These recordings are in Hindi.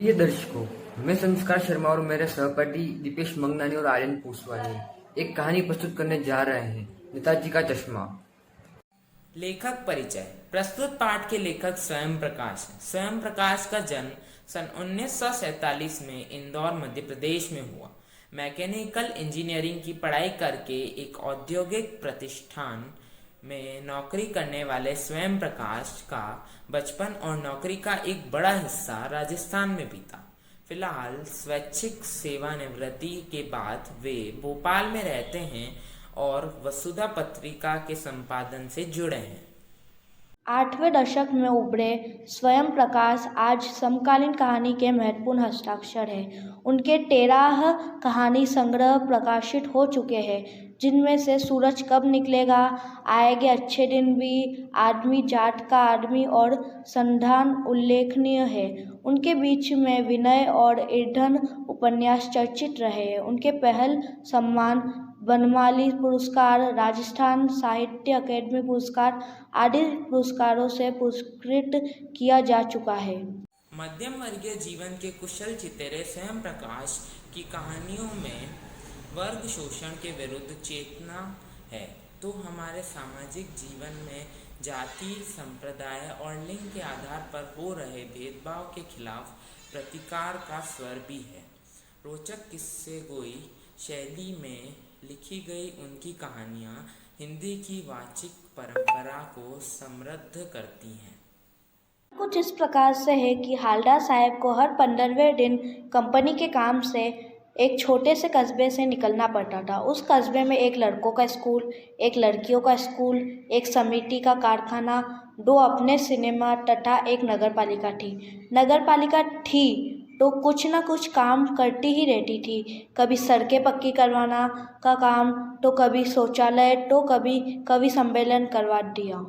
प्रिय दर्शकों, मैं संस्कार शर्मा और मेरे सहपाठी दीपेश मंगनानी और आर्यन पूसवानी एक कहानी प्रस्तुत करने जा रहे हैं, नेताजी का चश्मा। लेखक परिचय। प्रस्तुत पाठ के लेखक स्वयं प्रकाश हैं। स्वयं प्रकाश का जन्म सन 1947 में इंदौर मध्य प्रदेश में हुआ। मैकेनिकल इंजीनियरिंग की पढ़ाई करके एक औद्योगिक प्रतिष्ठान में नौकरी करने वाले स्वयं प्रकाश का बचपन और नौकरी का एक बड़ा हिस्सा राजस्थान में बीता। फिलहाल स्वैच्छिक सेवानिवृत्ति के बाद वे भोपाल में रहते हैं और वसुधा पत्रिका के संपादन से जुड़े हैं। 8वें दशक में उभरे स्वयं प्रकाश आज समकालीन कहानी के महत्वपूर्ण हस्ताक्षर हैं। उनके 13 कहानी संग्रह प्रकाशित हो चुके हैं, जिनमें से सूरज कब निकलेगा, आएंगे अच्छे दिन भी, आदमी जाट का आदमी और संधान उल्लेखनीय है। उनके बीच में विनय और ईंधन उपन्यास चर्चित रहे हैं। उनके पहल सम्मान बनमाली पुरस्कार, राजस्थान साहित्य अकादमी पुरस्कार आदि पुरस्कारों से पुरस्कृत किया जा चुका है। मध्यम वर्गीय जीवन के कुशल चितेरे स्वयं प्रकाश की कहानियों में वर्ग शोषण के विरुद्ध चेतना है, तो हमारे सामाजिक जीवन में जाति, संप्रदाय और लिंग के आधार पर हो रहे भेदभाव के खिलाफ प्रतिकार का स्वर भी है। रोचक किस्सेगोई शैली में लिखी गई उनकी कहानियाँ हिंदी की वाचिक परंपरा को समृद्ध करती हैं। कुछ इस प्रकार से है कि हालदार साहब को हर 15वें दिन कंपनी के काम से एक छोटे से कस्बे से निकलना पड़ता था। उस कस्बे में एक लड़कों का स्कूल, एक लड़कियों का स्कूल, एक समिति का कारखाना, 2 अपने सिनेमा तथा एक नगरपालिका थी। नगरपालिका थी तो कुछ न कुछ काम करती ही रहती थी। कभी सड़कें पक्की करवाना का काम, तो कभी शौचालय, तो कभी कवि सम्मेलन करवा दिया।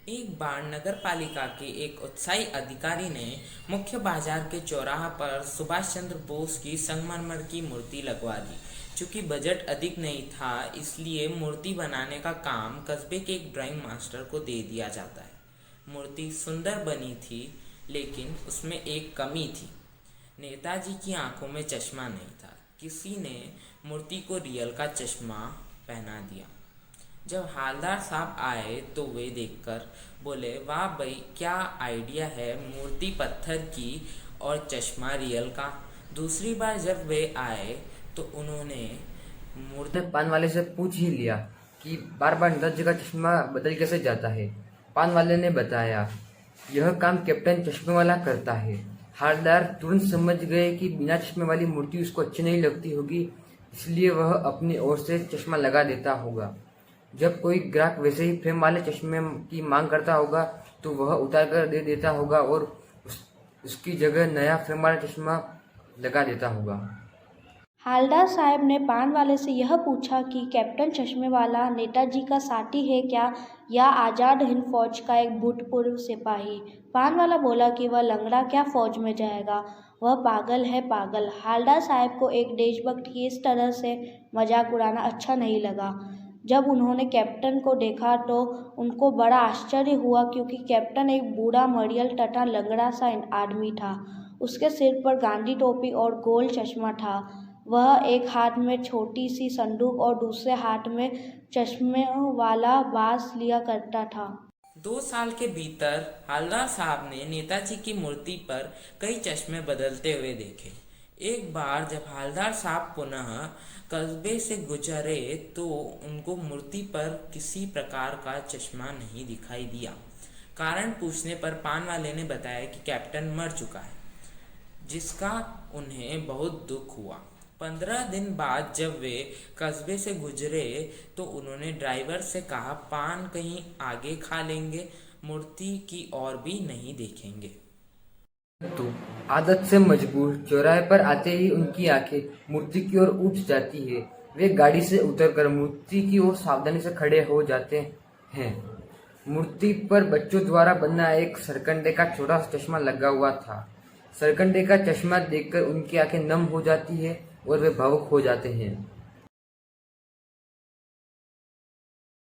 एक बार नगरपालिका के एक उत्साही अधिकारी ने मुख्य बाजार के चौराहा पर सुभाष चंद्र बोस की संगमरमर की मूर्ति लगवा दी। चूंकि बजट अधिक नहीं था, इसलिए मूर्ति बनाने का काम कस्बे के एक ड्राइंग मास्टर को दे दिया जाता है। मूर्ति सुंदर बनी थी, लेकिन उसमें एक कमी थी। नेताजी की आंखों में चश्मा नहीं था। किसी ने मूर्ति को रियल का चश्मा पहना दिया। जब हालदार साहब आए तो वे देखकर बोले, वाह भाई, क्या आइडिया है, मूर्ति पत्थर की और चश्मा रियल का। दूसरी बार जब वे आए तो उन्होंने मूर्ति पान वाले से पूछ ही लिया कि बार बार नेताजी का चश्मा बदल कैसे जाता है। पान वाले ने बताया, यह काम कैप्टन चश्मे वाला करता है। हालदार तुरंत समझ गए कि बिना चश्मे वाली मूर्ति उसको अच्छी नहीं लगती होगी, इसलिए वह अपनी ओर से चश्मा लगा देता होगा। जब कोई ग्राहक वैसे ही फ्रेम वाले चश्मे की मांग करता होगा तो वह उतार कर दे देता होगा और उसकी जगह नया फ्रेम वाला चश्मा लगा देता होगा। हालदार साहब ने पान वाले से यह पूछा कि कैप्टन चश्मे वाला नेताजी का साथी है क्या, या आज़ाद हिंद फौज का एक भूतपूर्व सिपाही। पान वाला बोला कि वह लंगड़ा क्या फौज में जाएगा, वह पागल है पागल। हालदार साहब को एक देशभक्त की इस तरह से मजाक उड़ाना अच्छा नहीं लगा। जब उन्होंने कैप्टन को देखा तो उनको बड़ा आश्चर्य हुआ, क्योंकि कैप्टन एक बूढ़ा मरियल तथा लंगड़ा सा आदमी था। उसके सिर पर गांधी टोपी और गोल चश्मा था। वह एक हाथ में छोटी सी संदूक और दूसरे हाथ में चश्मे वाला बांस लिया करता था। 2 साल के भीतर हालदार साहब ने नेताजी की मूर्ति पर कई चश्मे बदलते हुए देखे। एक बार जब हालदार साहब पुनः कस्बे से गुजरे तो उनको मूर्ति पर किसी प्रकार का चश्मा नहीं दिखाई दिया। कारण पूछने पर पान वाले ने बताया कि कैप्टन मर चुका है, जिसका उन्हें बहुत दुख हुआ। 15 दिन बाद जब वे कस्बे से गुजरे तो उन्होंने ड्राइवर से कहा, पान कहीं आगे खा लेंगे, मूर्ति की ओर भी नहीं देखेंगे। तो आदत से मजबूर चौराहे पर आते ही उनकी आंखें मूर्ति की ओर उठ जाती है। वे गाड़ी से उतरकर मूर्ति की ओर सावधानी से खड़े हो जाते हैं। मूर्ति पर बच्चों द्वारा बना एक सरकंडे का छोटा सा चश्मा लगा हुआ था। सरकंडे का चश्मा देखकर उनकी आंखें नम हो जाती है और वे भावुक हो जाते हैं।